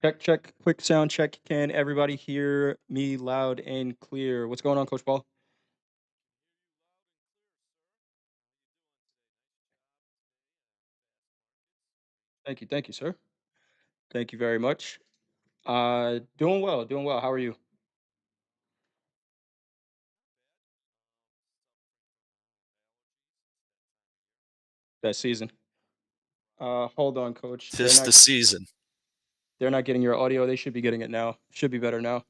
Check, check, quick sound check. Can everybody hear me loud and clear? What's going on, Coach Paul? Thank you, sir. Thank you very much. Doing well, doing well. How are you? That season. Hold on, Coach. They're Tis not the season. they're not getting your audio. They should be getting it now. Should be better now.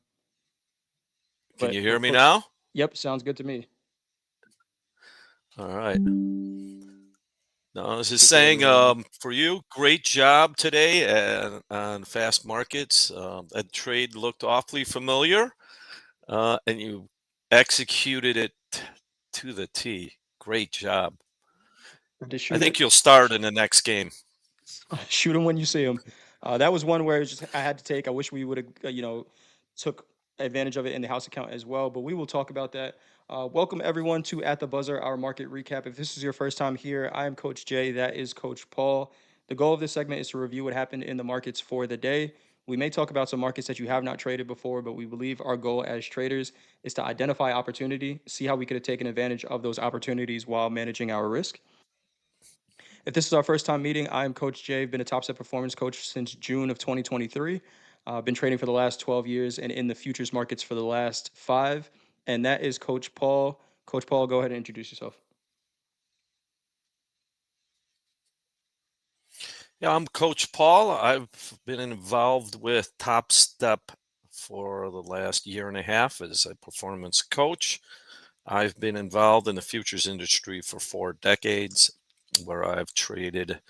Can you hear But me Coach, now? yep, sounds good to me. All right. No, I was just Take it saying, away. for you, great job today on fast markets. That trade looked awfully familiar, and you executed it to the T. Great job. To I shoot think it. you'll start in the next game. Shoot them when you see them. That was one where it's just I had to take. I wish we would have, took advantage of it in the house account as well. But we will talk about that. Welcome everyone to At the Buzzer, our market recap. If this is your first time here, I am Coach Jay. That is Coach Paul. The goal of this segment is to review what happened in the markets for the day. We may talk about some markets that you have not traded before, but we believe our goal as traders is to identify opportunity, see how we could have taken advantage of those opportunities while managing our risk. If this is our first time meeting, I'm Coach Jay. I've been a Topstep Performance Coach since June of 2023. I've been trading for the last 12 years and in the futures markets for the last 5. And that is Coach Paul. Coach Paul, go ahead and introduce yourself. Yeah, I'm Coach Paul. I've been involved with Top Step for the last year and a half as a performance coach. I've been involved in the futures industry for 4 decades, where I've traded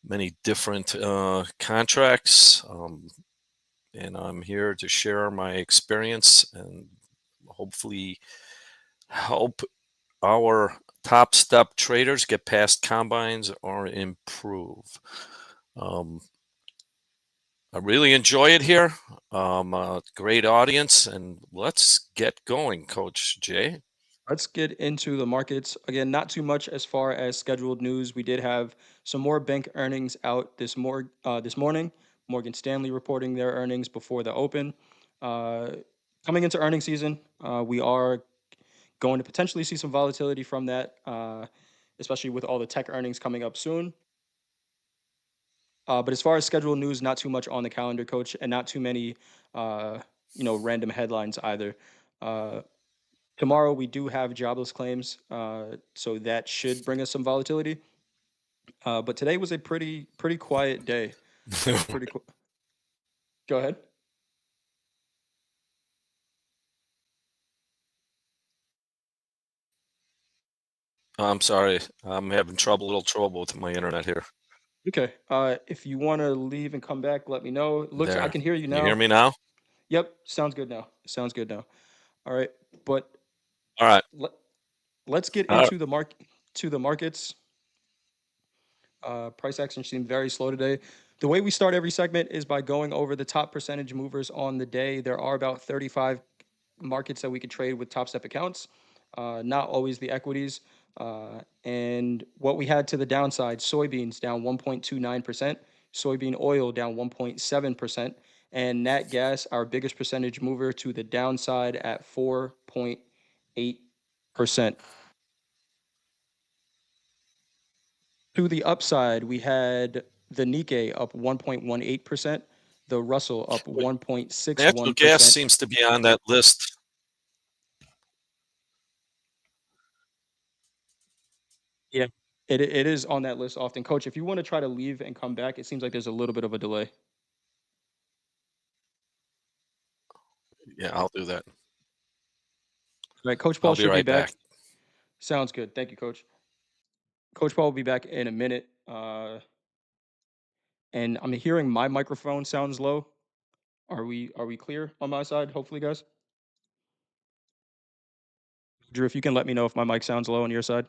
many different contracts, and I'm here to share my experience and hopefully help our top step traders get past combines or improve. Um, I really enjoy it here. Great audience, and let's get going, Coach Jay. Let's get into the markets. Again, not too much as far as scheduled news. We did have some more bank earnings out this morning. Morgan Stanley reporting their earnings before the open. Uh, Coming into earnings season, we are going to potentially see some volatility from that, especially with all the tech earnings coming up soon. But as far as scheduled news, not too much on the calendar, Coach, and not too many, uh, random headlines either. Uh, Tomorrow we do have jobless claims, so that should bring us some volatility. But today was a pretty quiet day. Pretty cool. Go ahead. I'm sorry. I'm having little trouble with my internet here. Okay. If you want to leave and come back, let me know. Looks, I There. can hear you Can you hear now. me now? Yep, sounds good now. Sounds good now. All right, but All right. let, let's get Uh, into the markets. Price action seemed very slow today. The way we start every segment is by going over the top percentage movers on the day. There are about 35 markets that we could trade with top step accounts, not always the equities. And what we had to the downside, soybeans down 1.29%, soybean oil down 1.7%, and nat gas, our biggest percentage mover, to the downside at 4.8%. To the upside, we had the Nikkei up 1.18%, the Russell up wait, natural gas 1.61%. seems to be on that list. Yeah. It is on that list often. Coach, if you want to try to leave and come back, it seems like there's a little bit of a delay. Yeah, I'll do that. Right, Coach Paul I'll be should be right back. back. Sounds good. Thank you, Coach. Coach Paul will be back in a minute. And I'm hearing my microphone sounds low. Are we clear on my side? Hopefully, guys. Drew, if you can let me know if my mic sounds low on your side.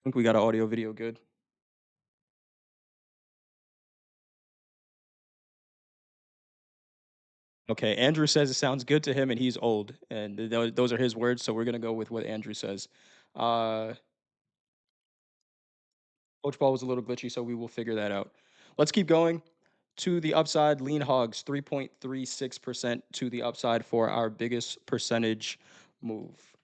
I think we got an audio video good. Okay, Andrew says it sounds good to him, and he's old, and those are his words. So we're gonna go with what Andrew says. Uh, Coach Paul was a little glitchy, so we will figure that out. Let's keep going. To the upside, lean hogs 3.36% to the upside for our biggest percentage move.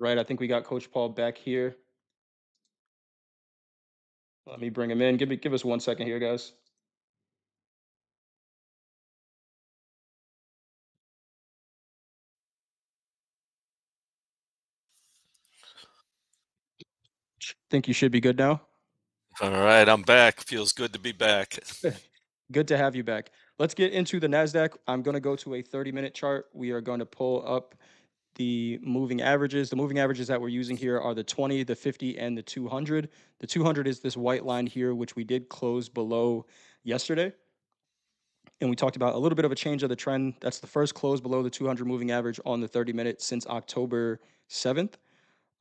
Right, I think we got Coach Paul back here. Let me bring him in. Give us 1 second here, guys. Think you should be good now. All right, I'm back. Feels good to be back. Good to have you back. Let's get into the NASDAQ. I'm going to go to a 30-minute chart. We are going to pull up the moving averages. The moving averages that we're using here are the 20, the 50, and the 200. The 200 is this white line here, which we did close below yesterday. And we talked about a little bit of a change of the trend. That's the first close below the 200 moving average on the 30-minute since October 7th,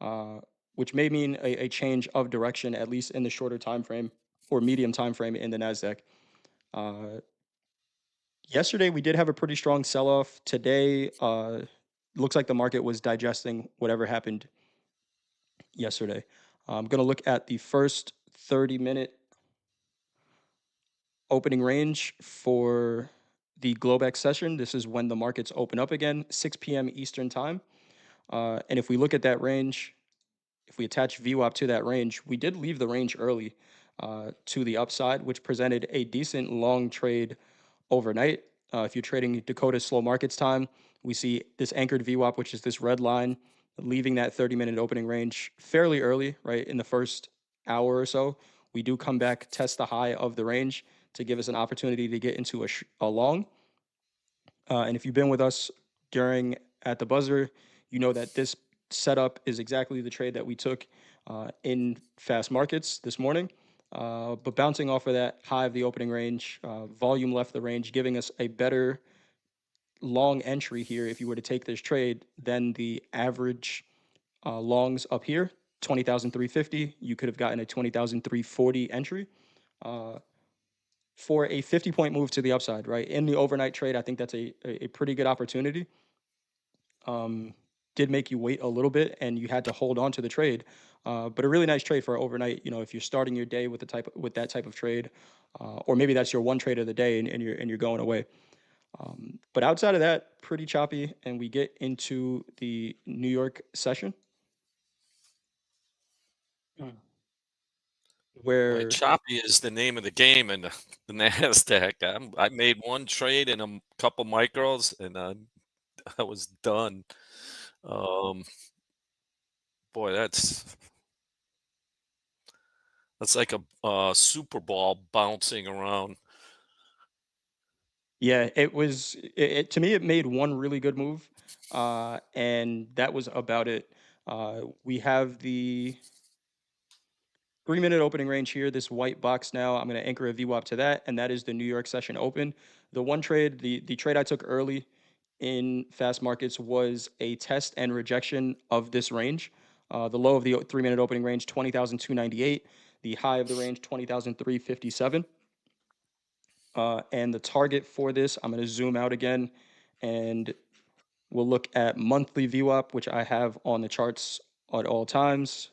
uh, which may mean a change of direction, at least in the shorter time frame or medium time frame in the NASDAQ. Uh, Yesterday, we did have a pretty strong sell-off. Today, looks like the market was digesting whatever happened yesterday. I'm going to look at the first 30-minute opening range for the Globex session. This is when the markets open up again, 6 p.m. Eastern time. And if we look at that range, if we attach VWAP to that range, we did leave the range early to the upside, which presented a decent long trade overnight. If you're trading Dakota slow markets time, we see this anchored VWAP, which is this red line, leaving that 30-minute opening range fairly early, right? In the first hour or so, we do come back, test the high of the range to give us an opportunity to get into a long. And if you've been with us during at the buzzer, you know that this setup is exactly the trade that we took in fast markets this morning. But bouncing off of that high of the opening range, volume left the range, giving us a better long entry here if you were to take this trade than the average longs up here, 20,350. You could have gotten a 20,340 entry. For a 50-point move to the upside, right? In the overnight trade, I think that's a pretty good opportunity. Did make you wait a little bit and you had to hold on to the trade. But a really nice trade for overnight, if you're starting your day with that type of trade, or maybe that's your one trade of the day and you're going away. But outside of that, pretty choppy, and we get into the New York session Boy, where choppy is the name of the game in the NASDAQ. I made one trade in a couple micros, and I was done. Um, boy, that's like a Super Ball bouncing around. yeah, to me it made one really good move, and that was about it. We have the 3-minute opening range here, this white box now. I'm going to anchor a VWAP to that, and that is the New York session open. The one trade, the trade I took early in fast markets was a test and rejection of this range. The low of the 3-minute opening range, 20,298. The high of the range, 20,357. And the target for this, I'm going to zoom out again, and we'll look at monthly VWAP, which I have on the charts at all times.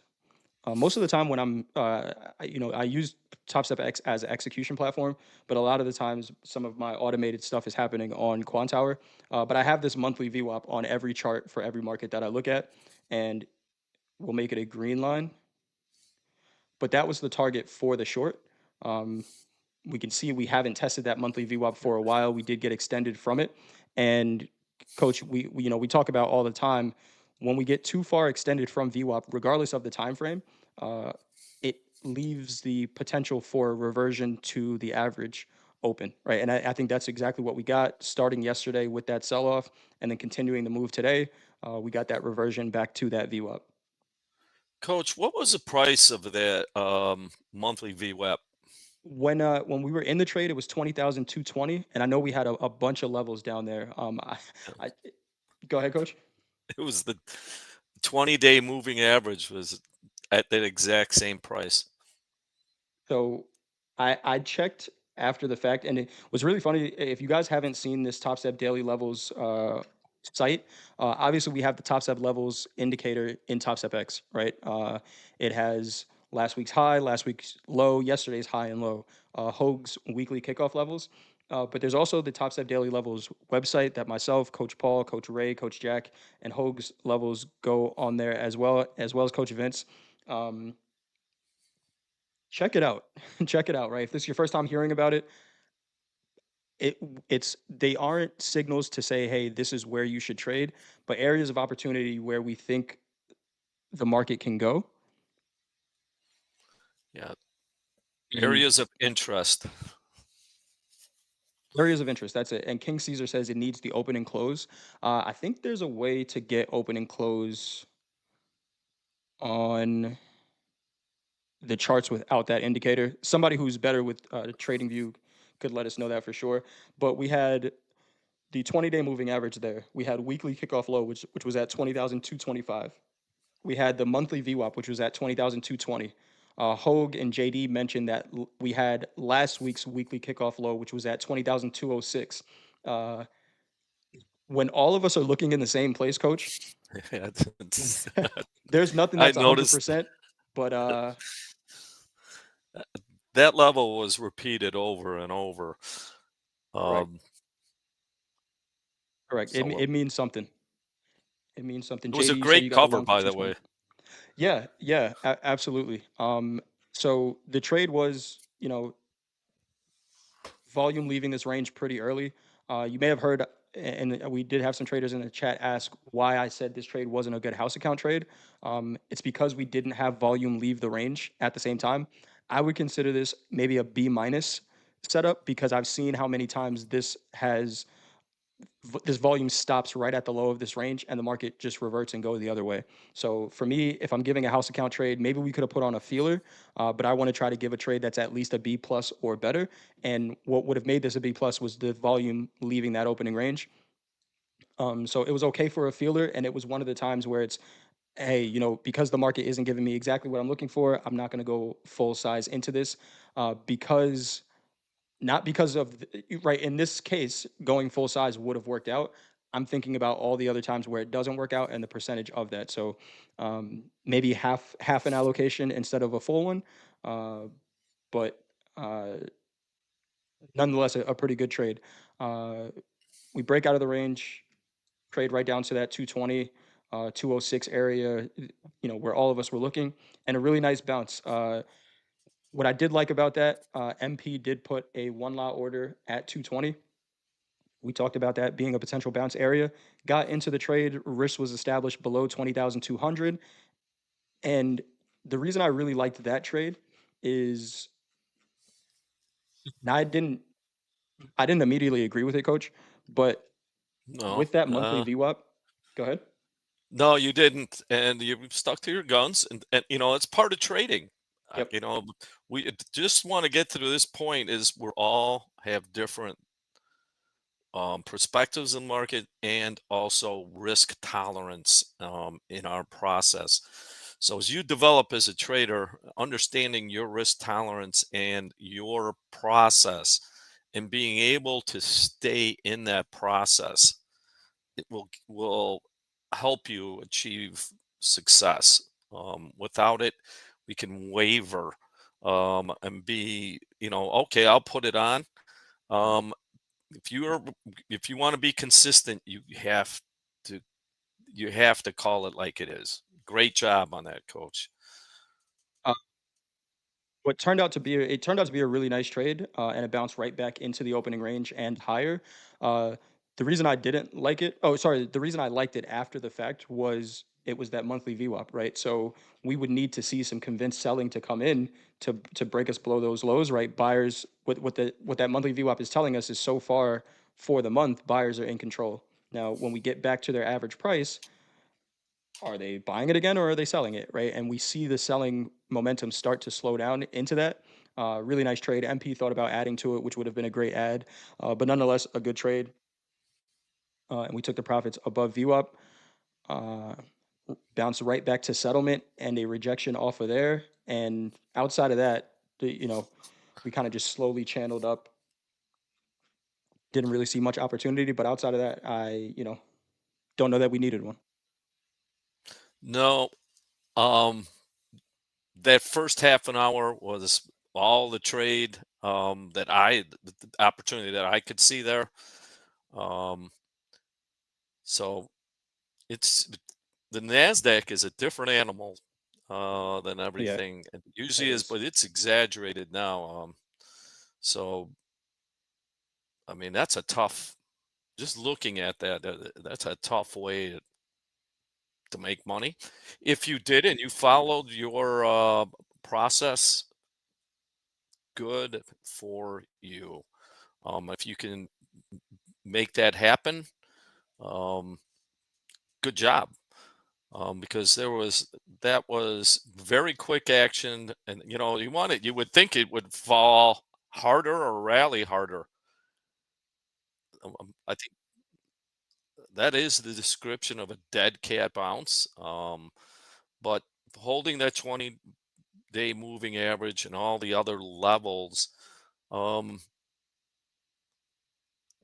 Most of the time when I use TopStep X as an execution platform, but a lot of the times some of my automated stuff is happening on Quant Tower. But I have this monthly VWAP on every chart for every market that I look at, and we'll make it a green line. But that was the target for the short. Um, we can see we haven't tested that monthly VWAP for a while. We did get extended from it, and coach, we talk about all the time when we get too far extended from VWAP, regardless of the time frame, it leaves the potential for reversion to the average open, right? And I think that's exactly what we got starting yesterday with that sell-off, and then continuing the move today. We got that reversion back to that VWAP. Coach, what was the price of that monthly VWAP? When we were in the trade, it was 20,220, and I know we had a bunch of levels down there. I Go ahead, coach. It was the 20-day moving average was at that exact same price. So I checked after the fact, and it was really funny. If you guys haven't seen this Top Step Daily Levels site, obviously we have the Top Step Levels indicator in Top Step X, right? It has last week's high, last week's low, yesterday's high and low, Hoag's weekly kickoff levels. But there's also the Top Step Daily Levels website that myself, Coach Paul, Coach Ray, Coach Jack, and Hoag's levels go on there as well as Coach Vince. Um, Check it out. Check it out, right? If this is your first time hearing about it, it's they aren't signals to say, "Hey, this is where you should trade," but areas of opportunity where we think the market can go. Yeah. And Areas of interest. areas of interest, that's it. And King Caesar says it needs the open and close. I think there's a way to get open and close on the charts without that indicator. Somebody who's better with trading view could let us know that for sure. But we had the 20-day moving average there. We had weekly kickoff low, which was at 20,225. We had the monthly VWAP, which was at 20,220. Hogue and JD mentioned that we had last week's weekly kickoff low, which was at 20,206. Uh, when all of us are looking in the same place, Coach, Yeah, it's- there's nothing I that's noticed 100%, but that level was repeated over and over. correct, Um, correct. It, so it means something. It means something. it was a JD, you said you great got the cover, long by the position. way. Yeah, yeah, absolutely. So the trade was, volume leaving this range pretty early. You may have heard, and we did have some traders in the chat ask why I said this trade wasn't a good house account trade. It's because we didn't have volume leave the range at the same time. I would consider this maybe a B minus setup because I've seen how many times this volume stops right at the low of this range and the market just reverts and goes the other way. So for me, if I'm giving a house account trade, maybe we could have put on a feeler, but I want to try to give a trade that's at least a B plus or better. And what would have made this a B plus was the volume leaving that opening range. So it was okay for a feeler, and it was one of the times where it's, hey, because the market isn't giving me exactly what I'm looking for, I'm not going to go full size into this because not because of right in this case, going full size would have worked out. I'm thinking about all the other times where it doesn't work out and the percentage of that. So maybe half an allocation instead of a full one, uh, but uh, nonetheless a pretty good trade. Uh, we break out of the range, trade right down to that 220, 206 area, where all of us were looking, and a really nice bounce. What I did like about that, MP did put a one lot order at 220. We talked about that being a potential bounce area. Got into the trade, risk was established below 20,200. And the reason I really liked that trade is now I didn't immediately agree with it, coach, but No, with that monthly VWAP, go ahead. no, you didn't, and you stuck to your guns, and it's part of trading. Yep. We just want to get to this point is we're all have different perspectives in the market and also risk tolerance in our process. So as you develop as a trader, understanding your risk tolerance and your process and being able to stay in that process, it will help you achieve success. Without it, we can waver and be, okay, I'll put it on. Um, if you're if you want to be consistent, to you have to call it like it is. Great job on that, coach. What turned out to be it turned out to be a really nice trade, and it bounced right back into the opening range and higher. Uh, the reason I didn't like it, oh, sorry, the reason I liked it after the fact was it was that monthly VWAP, right? So we would need to see some convinced selling to come in to break us below those lows, right? Buyers, what that monthly VWAP is telling us is so far for the month, buyers are in control. Now, when we get back to their average price, are they buying it again or are they selling it, right? And we see the selling momentum start to slow down into that. Really nice trade. MP thought about adding to it, which would have been a great add, but nonetheless a good trade. And we took the profits above VWAP, uh, bounced right back to settlement and a rejection off of there. And outside of that, you know, we kind of just slowly channeled up. Didn't really see much opportunity, but outside of that, don't know that we needed one. No, um, that first half an hour was all the trade that the opportunity that I could see there. Um, so it's the Nasdaq is a different animal than Yeah, everything it it usually is, is. but it's exaggerated now. So I mean, that's a tough. Just looking at that, that's a tough way to make money. If you did and you followed your process, good for you. If you can make that happen, um, good job. Because that was very quick action, and you would think it would fall harder or rally harder. I think that is the description of a dead cat bounce. But holding that 20-day moving average and all the other levels, um,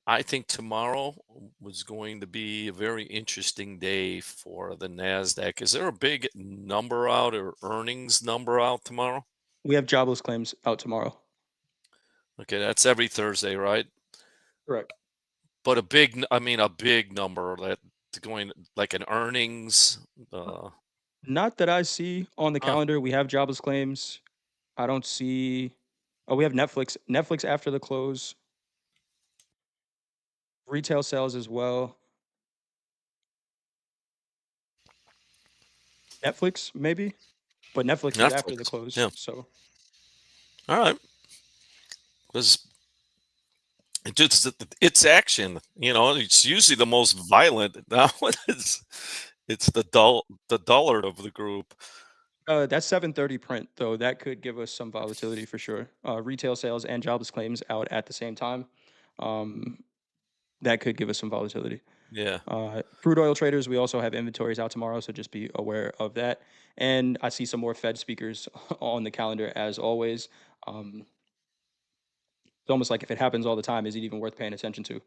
I think tomorrow was going to be a very interesting day for the NASDAQ. Is there a big number out or earnings number out tomorrow? We have jobless claims out tomorrow. Okay, that's every Thursday, right? Correct. But a big number that going like an earnings. Uh, Not that I see on the huh, calendar. We have jobless claims. I don't see. Oh, we have Netflix. Netflix after the close. Retail sales as well. Netflix maybe, but Netflix is after the Netflix. close. Yeah. So All right. Because it's action. It's usually the most violent. Now it's the dullard of the group. that's 7:30 print though. That could give us some volatility for sure. Retail sales and jobless claims out at the same time. Um, that could give us some volatility. Yeah. Crude oil traders, we also have inventories out tomorrow, so just be aware of that. And I see some more Fed speakers on the calendar as always. Um, it's almost like if it happens all the time, is it even worth paying attention to?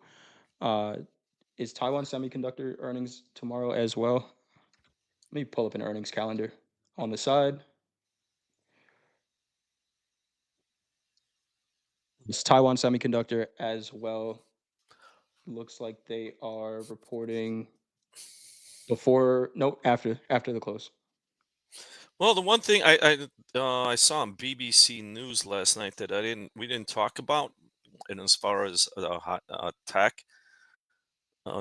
Uh, is Taiwan Semiconductor earnings tomorrow as well? Let me pull up an earnings calendar on the side. It's Taiwan Semiconductor as well. Looks like they are reporting before, no, after the close. Well, the one thing I saw on BBC News last night that we didn't talk about, and as far as tech,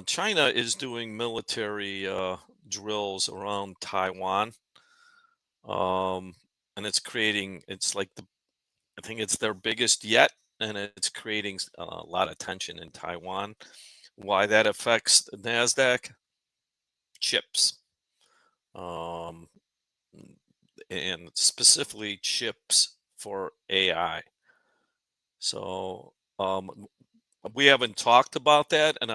China is doing military drills around Taiwan, um, and it's like I think it's their biggest yet, and it's creating a lot of tension in Taiwan. Why that affects the Nasdaq? Chips. Um, and specifically chips for AI. So we haven't talked about that, and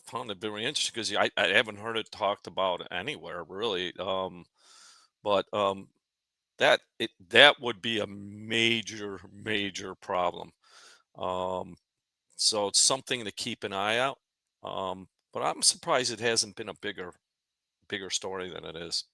found it very interesting because I haven't heard it talked about anywhere really. But that would be a major problem. Um, so it's something to keep an eye out. But I'm surprised it hasn't been a bigger story than it is.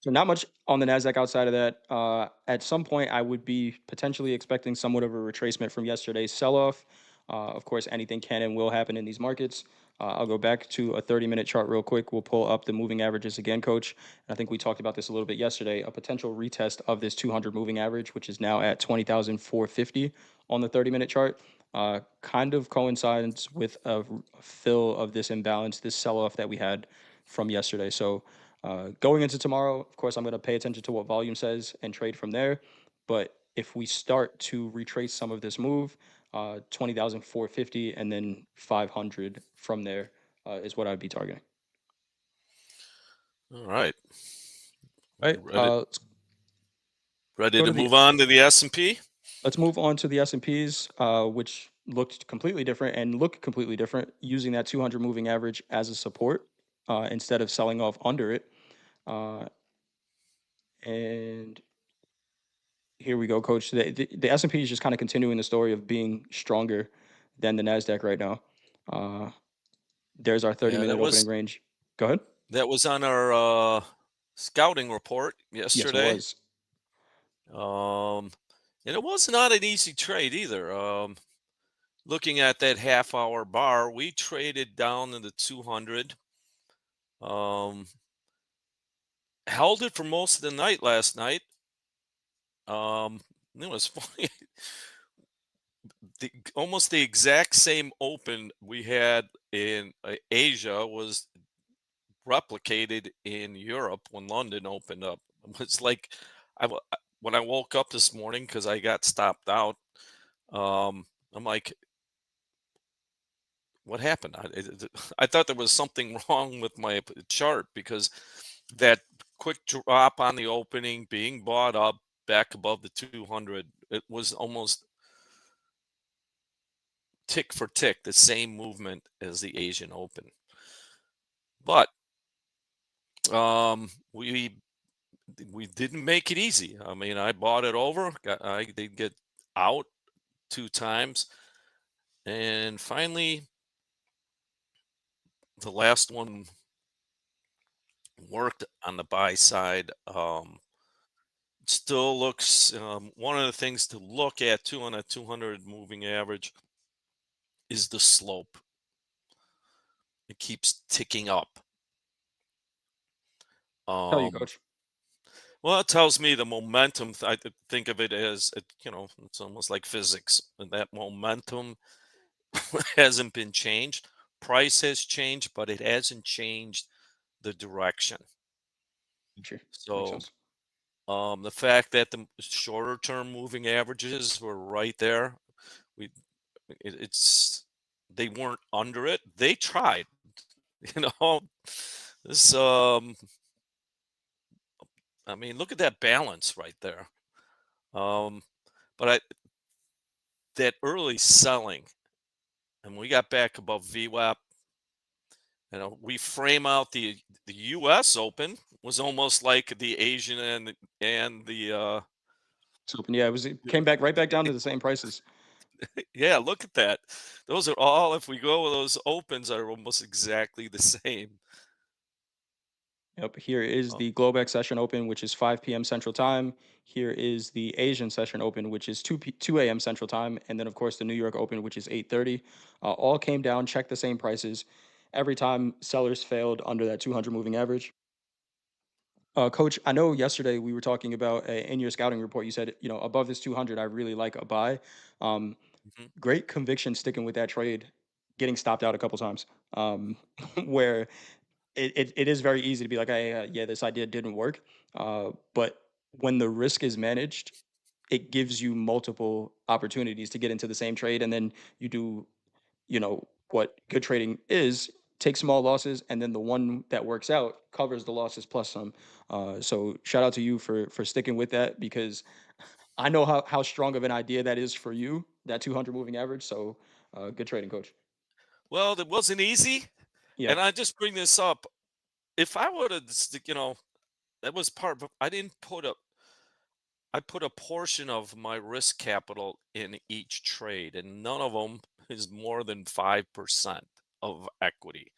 So not much on the Nasdaq outside of that. At some point, I would be potentially expecting somewhat of a retracement from yesterday's sell-off. Of course, anything can and will happen in these markets. I'll go back to a 30-minute chart real quick. We'll pull up the moving averages again, Coach. And I think we talked about this a little bit yesterday. A potential retest of this 200 moving average, which is now at 20,450 on the 30-minute chart, kind of coincides with a fill of this imbalance, this sell-off that we had from yesterday. So going into tomorrow, of course, I'm going to pay attention to what volume says and trade from there. But if we start to retrace some of this move, 20,450 and then 500 from there is what I'd be targeting. All right, All right. Let's ready go to to the move on to the S&P? let's move on to the S&Ps, which looked completely different and look completely different using that 200 moving average as a support. instead of selling off under it. Uh, and here we go, Coach. The S&P is just kind of continuing the story of being stronger than the NASDAQ right now. Uh, there's our Yeah, 30-minute opening range. Go ahead. that was on our scouting report Yes, it yesterday. was. Um, and it was not an easy trade either. Looking at that half-hour bar, we traded down in the 200. Um, held it for most of the night last night. It was funny. Almost the exact same open we had in Asia was replicated in Europe when London opened up. It's like when I woke up this morning because I got stopped out. I'm like, what happened? I thought there was something wrong with my chart because that quick drop on the opening, being bought up back above the 200, it was almost tick for tick the same movement as the Asian Open. But we didn't make it easy. I mean, I bought it over. I did get out 2 times, and finally, the last one worked on the buy side. Still looks one of the things to look at too on a 200 moving average is the slope. It keeps ticking up. Tell you, Um, Coach. well, it tells me the momentum. Think of it as it's almost like physics. And that momentum hasn't been changed. Price has changed, but it hasn't changed the direction. Sure. Makes So sense. the fact that the shorter term moving averages were right there, we it's they weren't under it. They tried, you know. This I mean, look at that balance right there. Um, but that early selling, and we got back above VWAP. We frame out the U.S. Open was almost like the Asian and the It's open. Yeah, it came back right back down to the same prices. yeah. Look at that. Those are all. If we go with those opens, are almost exactly the same. Yep. Here is Uh, the Globex session open, which is 5 p.m. Central Time. Here is the Asian session open, which is 2 a.m. Central Time, and then of course the New York Open, which is 8:30. All came down, checked the same prices. Every time sellers failed under that 200 moving average. Coach, I know yesterday we were talking about in your scouting report. You said above this 200, I really like a buy. Um, mhm. Great conviction sticking with that trade, getting stopped out a couple times. Where it is very easy to be like, hey, yeah, this idea didn't work. But when the risk is managed, it gives you multiple opportunities to get into the same trade, and then you do, what good trading is. Take small losses, and then the one that works out covers the losses plus some. So shout out to you for sticking with that because I know how strong of an idea that is for you, that 200 moving average. So good trading, Coach. Well, it wasn't easy, Yeah, and I just bring this up. If I would have, that was part of. I put a portion of my risk capital in each trade, and none of them is more than 5% of equity,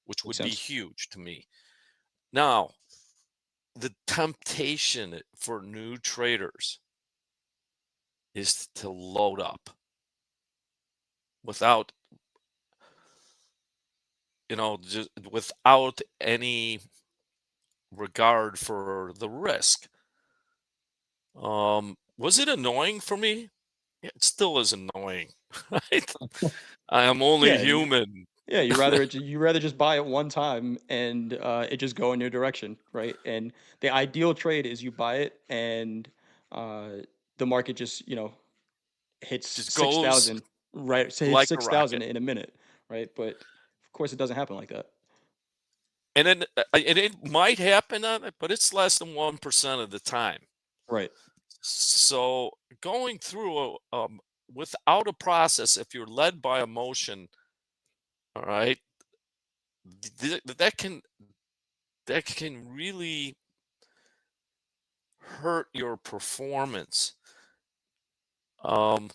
which makes would be sense. huge to me. Now, the temptation for new traders is to load up without, just without any regard for the risk. Was it annoying for me? Yeah, it still is annoying, right? I am only Yeah, human. yeah. You rather just buy it one time and it just go in your direction, right? And the ideal trade is you buy it and uh, the market just hits Just six goes thousand, right? So hits like a 6,000 rocket. in a minute, right? But of course, it doesn't happen like that, And then and it might happen on it, but it's less than 1% of the time. right? So going through without a process, if you're led by emotion, all right, that can really hurt your performance. Um,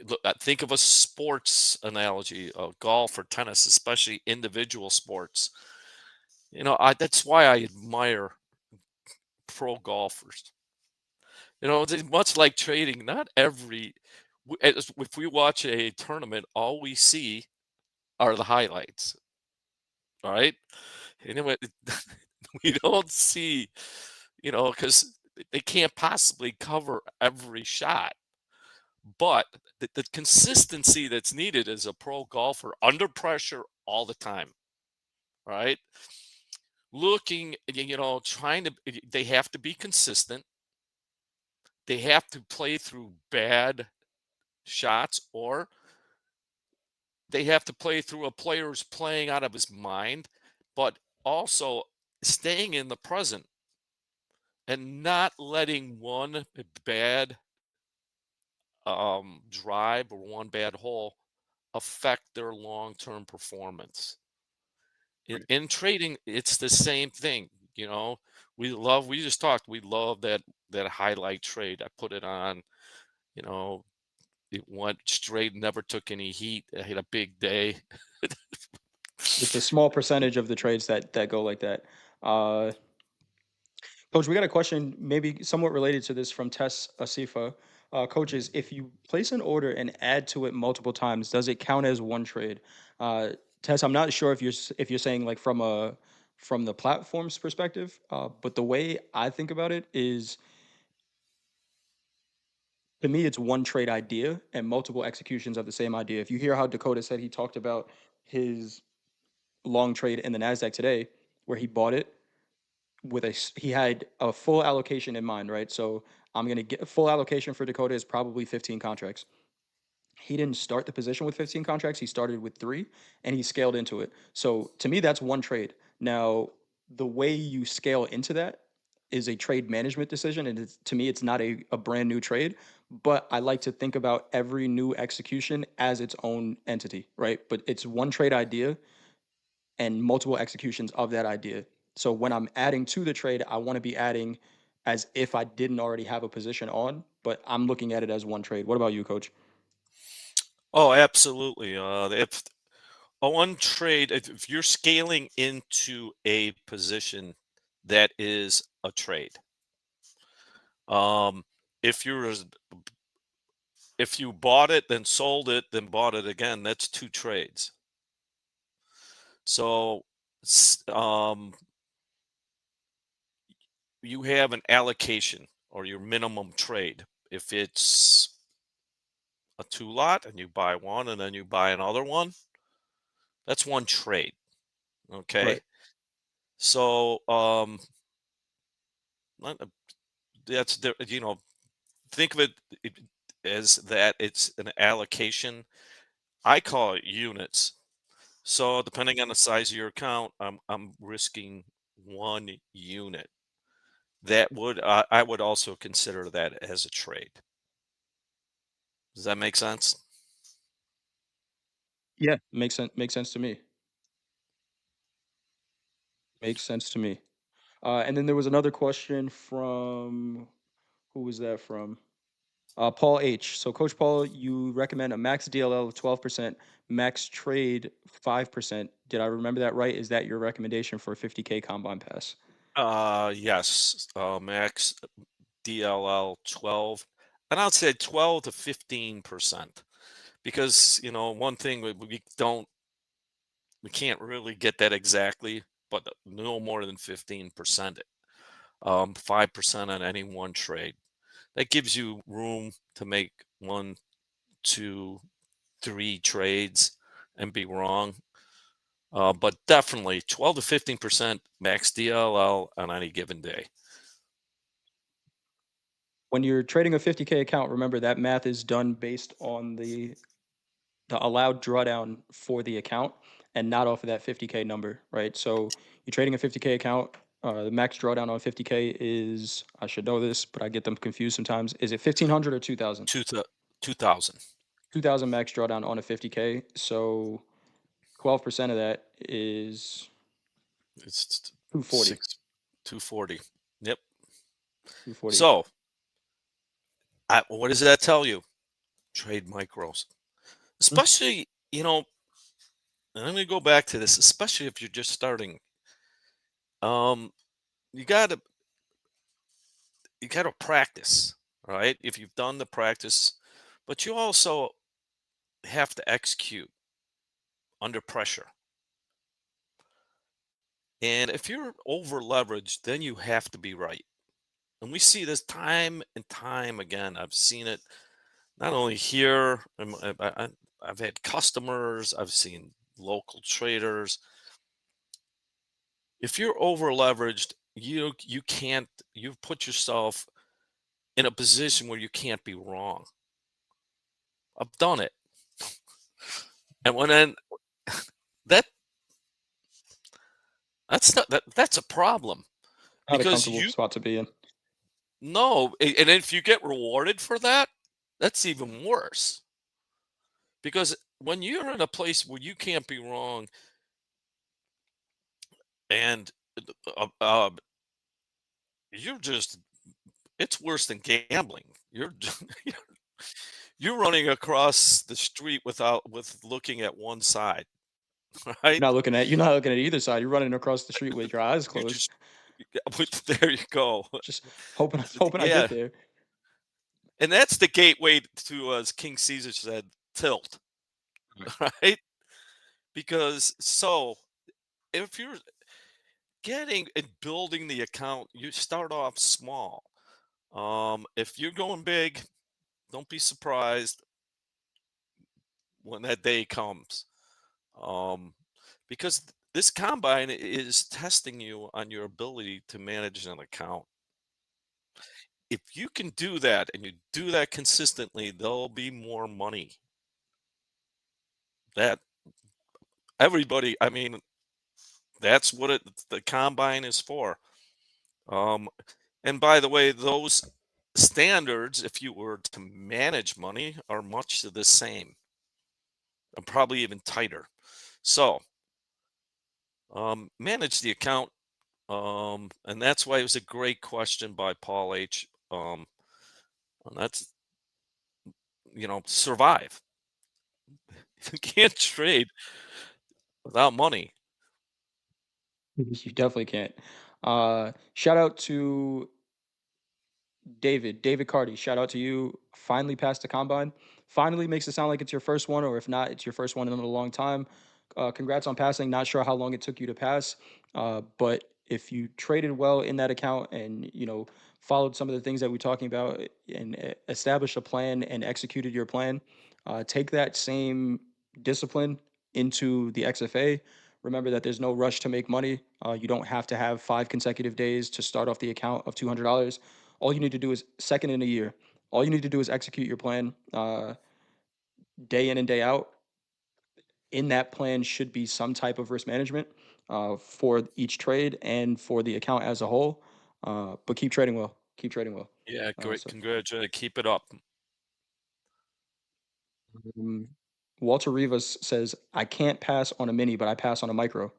Look, think of a sports analogy, golf or tennis, especially individual sports. That's why I admire pro golfers. It's much like trading. Not every, if we watch a tournament, all we see are the highlights. All right. Anyway, we don't see, because they can't possibly cover every shot. But the consistency that's needed as a pro golfer under pressure all the time, right? Looking, trying to, they have to be consistent. They have to play through bad shots, or they have to play through a player who's playing out of his mind, but also staying in the present and not letting one bad drive or one bad hole affect their long-term performance. In trading, it's the same thing. We just talked, we love that highlight trade. I put it on, you know, it went straight, never took any heat. I had a big day. It's a small percentage of the trades that go like that. Uh, Coach, we got a question, maybe somewhat related to this from Tess Asifa. Coaches, if you place an order and add to it multiple times, does it count as one trade? Uh, Tess, I'm not sure if you're saying like from the platform's perspective, but the way I think about it is, to me, it's one trade idea and multiple executions of the same idea. If you hear how Dakota said he talked about his long trade in the Nasdaq today, where he bought it he had a full allocation in mind, right? So I'm gonna get full allocation for Dakota is probably 15 contracts. He didn't start the position with 15 contracts. He started with three, and he scaled into it. So to me, that's one trade. Now, the way you scale into that is a trade management decision, and to me, it's not a brand new trade. But I like to think about every new execution as its own entity, right? But it's one trade idea and multiple executions of that idea. So when I'm adding to the trade, I want to be adding as if I didn't already have a position on, but I'm looking at it as one trade. What about you, coach? Oh, absolutely. If one trade, if you're scaling into a position that is a trade, um, if you're if you bought it, then sold it, then bought it again, that's two trades. So, you have an allocation or your minimum trade. If it's a two lot and you buy one and then you buy another one, that's one trade. Okay. Right. So, let- that's the, think of it as that it's an allocation. I call it units. So depending on the size of your account, I'm risking one unit. That would I would also consider that as a trade. Does that make sense? Yeah, makes sense. Makes sense to me. Makes sense to me. And then there was another question from who was that from? Paul H. So, Coach Paul, you recommend a max DLL of 12%, max trade 5%. Did I remember that right? Is that your recommendation for a 50K combine pass? Yes. Max DLL 12, and I'd say 12 to 15%, because one thing we can't really get that exactly, but no more than 15%. 5% on any one trade. That gives you room to make one, two, three trades and be wrong. But definitely 12 to 15% max DLL on any given day. When you're trading a 50K account, remember that math is done based on the allowed drawdown for the account and not off of that 50K number, right? So you're trading a 50K account. The max drawdown on 50K is, I should know this, but I get them confused sometimes. Is it 1500 or 2000? Two to 2000. 2000 max drawdown on a 50K. So 12% of that is. It's 240. 6 240. Yep. 240. So, what does that tell you? Trade micros, Mhm. especially, and I'm going to go back to this, especially if you're just starting. Um, you got to practice, right? If you've done the practice, but you also have to execute under pressure. And if you're over leveraged, then you have to be right. And we see this time and time again. I've seen it not only here. I've had customers. I've seen local traders. If you're over leveraged, you can't. You've put yourself in a position where you can't be wrong. I've done it, and when then that that's a problem Not a because comfortable you spot to be in. know, and if you get rewarded for that, that's even worse. Because when you're in a place where you can't be wrong, and you're just it's worse than gambling. You're running across the street with looking at one side, right? You're not looking at either side. You're running across the street with your eyes You closed, just there you go. just hoping I Yeah, get there. and that's the gateway to, as King Caesar said, tilt, Right. right? Because if you're getting and building the account, you start off small. If you're going big, don't be surprised when that day comes. Um, because this combine is testing you on your ability to manage an account. If you can do that and you do that consistently, there'll be more money. That everybody, I mean, that's what the combine is for. Um, and by the way, those standards, if you were to manage money, are much the same and probably even tighter. So, manage the account. And that's why it was a great question by Paul H. And that's, survive. You can't trade without money. You definitely can't. Shout out to David Carty, shout out to you. Finally passed the combine. Finally makes it sound like it's your first one, or if not, it's your first one in a long time. Congrats on passing. Not sure how long it took you to pass, but if you traded well in that account and followed some of the things that we're talking about and established a plan and executed your plan, take that same discipline into the XFA. Remember that there's no rush to make money. You don't have to have 5 consecutive days to start off the account of $200. All you need to do is second in a year. All you need to do is execute your plan day in and day out. In that plan should be some type of risk management for each trade and for the account as a whole. But keep trading well. Keep trading well. Yeah, great. So Congratulations. Keep it up. um, Walter Rivas says, I can't pass on a mini, but I pass on a micro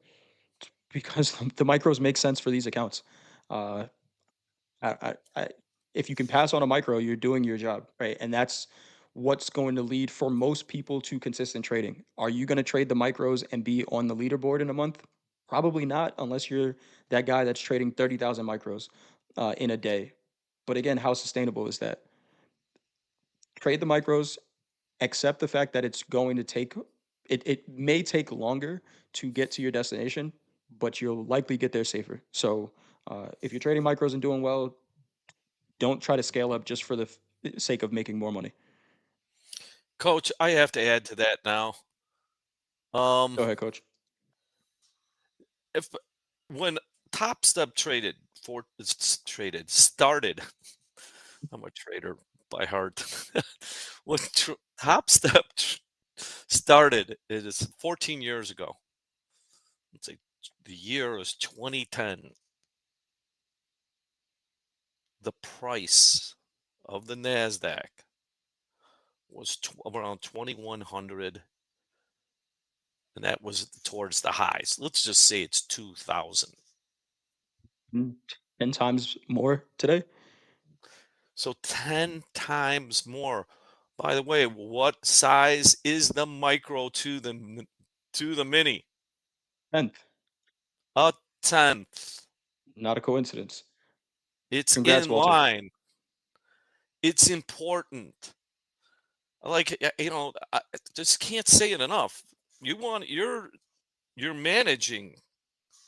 because the micros make sense for these accounts. Uh, if you can pass on a micro, you're doing your job, right? And that's what's going to lead for most people to consistent trading. Are you going to trade the micros and be on the leaderboard in a month? Probably not, unless you're that guy that's trading 30,000 micros in a day. But again, how sustainable is that? Trade the micros, accept the fact that it's going to take, it may take longer to get to your destination, but you'll likely get there safer. So if you're trading micros and doing well, don't try to scale up just for the sake of making more money. Coach, I have to add to that now. Um, Go ahead, coach. if when Top Step started, I'm a trader by heart. When Top Step started, it is 14 years ago. Let's say the year is 2010. The price of the NASDAQ was around 2100 and that was towards the highs. Let's just say it's 2,000. Mm, 10 times more today? So 10 times more. By the way, what size is the micro to to the mini? 10th. A tenth. Not a coincidence. It's Congrats, in Walter. line. It's important. Like I just can't say it enough. You're managing.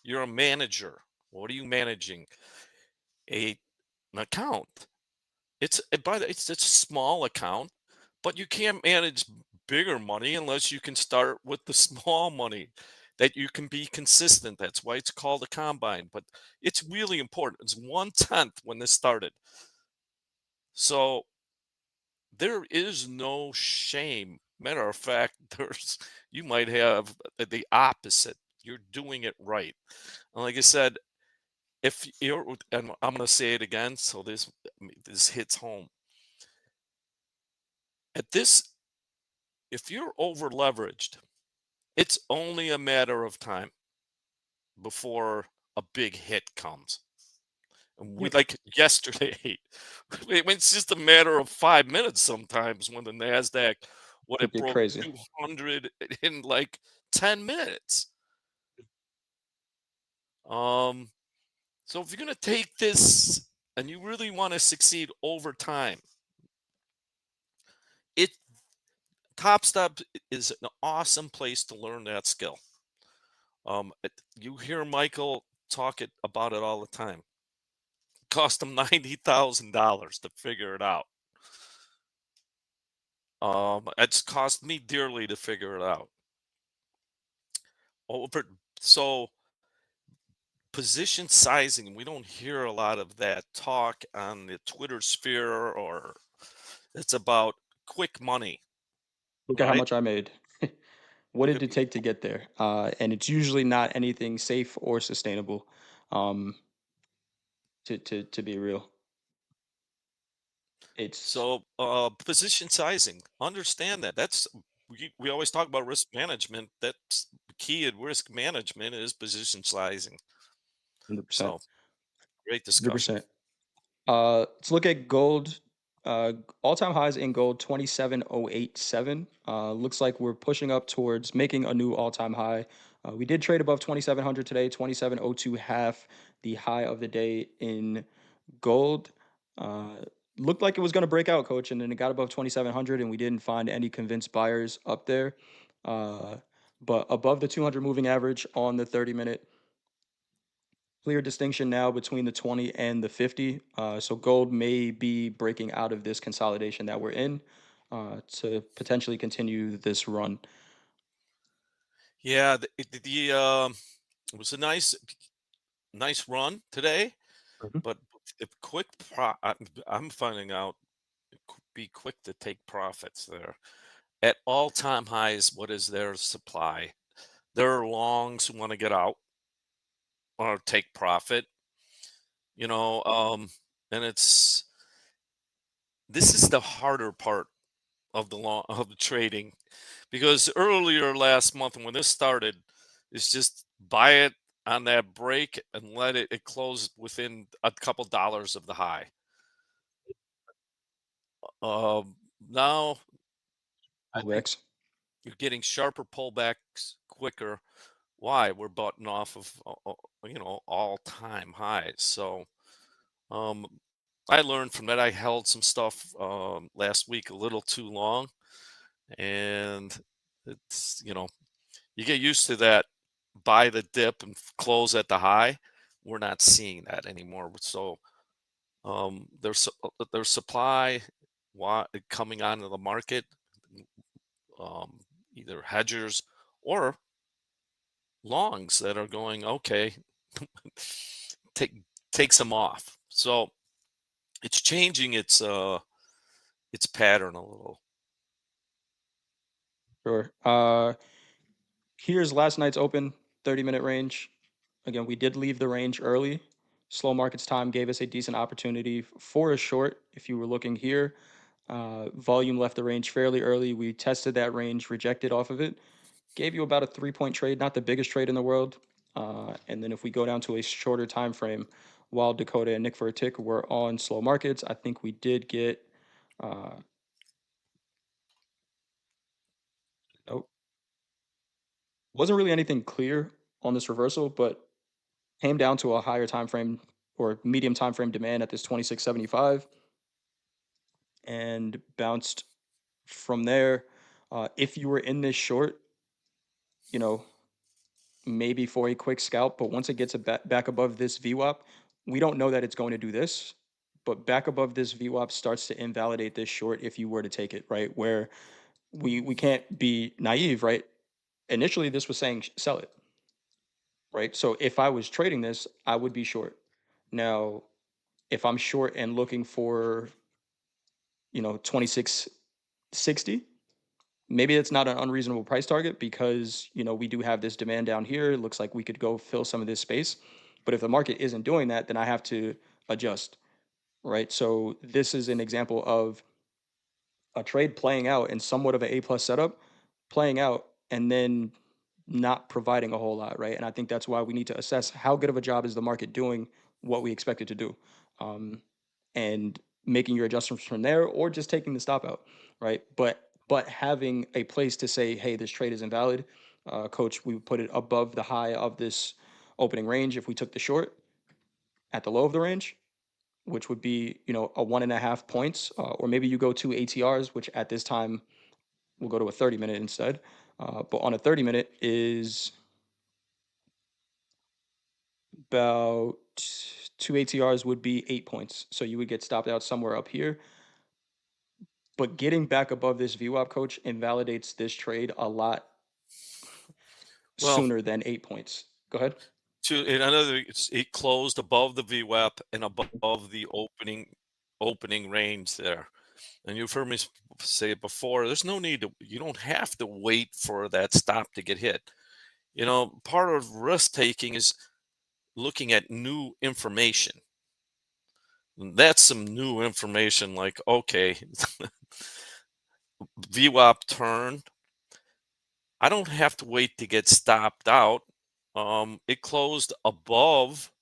You're a manager. What are you managing? A an account. It's a small account, but you can't manage bigger money unless you can start with the small money that you can be consistent. That's why it's called a combine. But it's really important. It's 1/10 when this started. So there is no shame. Matter of fact, you might have the opposite. You're doing it right. And like I said, if you're, and I'm going to say it again, so this hits home. At this, if you're over leveraged, it's only a matter of time before a big hit comes. And we Yeah, like yesterday, it's just a matter of 5 minutes sometimes when the NASDAQ, what could it get broke crazy. 200 in like 10 minutes. Um, so if you're going to take this and you really want to succeed over time, it Top Step is an awesome place to learn that skill. You hear Michael about it all the time. Cost him $90,000 to figure it out. It's cost me dearly to figure it out. Over so position sizing, we don't hear a lot of that talk on the Twitter sphere, or it's about quick money, Look at how right? much I made. What Look did at it take to get there? And it's usually not anything safe or sustainable, um, to be real. It's so position sizing. Understand that. We always talk about risk management. That's key at risk management is position sizing. 100%. So great discussion. 100%. Let's look at gold. All-time highs in gold 27,087. Looks like we're pushing up towards making a new all-time high. We did trade above 2,700 today, 27,022 half the high of the day in gold. Uh, Looked like it was going to break out, coach, and then it got above 2,700, and we didn't find any convinced buyers up there. Uh, but above the 200 moving average on the 30-minute, clear distinction now between the 20 and the 50. So gold may be breaking out of this consolidation that we're in to potentially continue this run. Yeah, it was a nice run today, Mhm. but if I'm finding out be quick to take profits there at all-time highs. What is their supply? There are longs who want to get out or take profit, you know, and this is the harder part of the trading, because earlier last month when this started, it's just buy it on that break and let it close within a couple dollars of the high. Now I think OX. you're getting sharper pullbacks quicker. Why? We're button off of all-time highs. So um, I learned from that. I held some stuff last week a little too long, and it's you get used to that. Buy the dip and close at the high. We're not seeing that anymore. So there's supply coming onto the market, um, either hedgers or longs that are going, okay, take take some off. So it's changing its pattern a little. Sure. Here's last night's open 30-minute range. Again, we did leave the range early. Slow markets time gave us a decent opportunity for a short. If you were looking here, volume left the range fairly early. We tested that range, rejected off of it, gave you about a 3 point trade, not the biggest trade in the world. And then if we go down to a shorter time frame, while Dakota and Nick for a tick were on slow markets, I think we did get. Uh, nope, wasn't really anything clear on this reversal, but came down to a higher time frame or medium time frame demand at this 26.75 and bounced from there. If you were in this short, you know, maybe for a quick scalp, but once it gets back above this VWAP, we don't know that it's going to do this, but back above this VWAP starts to invalidate this short if you were to take it, right? Where we can't be naive, right? Initially, this was saying sell it, right? So if I was trading this, I would be short. Now, if I'm short and looking for, 26.60, maybe it's not an unreasonable price target because, we do have this demand down here. It looks like we could go fill some of this space. But if the market isn't doing that, then I have to adjust, right? So this is an example of a trade playing out in somewhat of an A plus setup, playing out and then not providing a whole lot, right? And I think that's why we need to assess how good of a job is the market doing what we expect it to do, and making your adjustments from there, or just taking the stop out, right? But having a place to say, hey, this trade is invalid, coach. We would put it above the high of this opening range if we took the short at the low of the range, which would be, a 1.5 points, or maybe you go two ATRs, which at this time we'll go to a 30 minute instead. But on a 30 minute is about two ATRs would be 8 points. So you would get stopped out somewhere up here. But getting back above this VWAP, coach, invalidates this trade a lot Well, sooner than 8 points. Go ahead. in another, it closed above the VWAP and above the opening range there. And you've heard me say it before. There's no need to. You don't have to wait for that stop to get hit. Part of risk taking is looking at new information. That's some new information. Like, okay, VWAP turn. I don't have to wait to get stopped out. It closed above,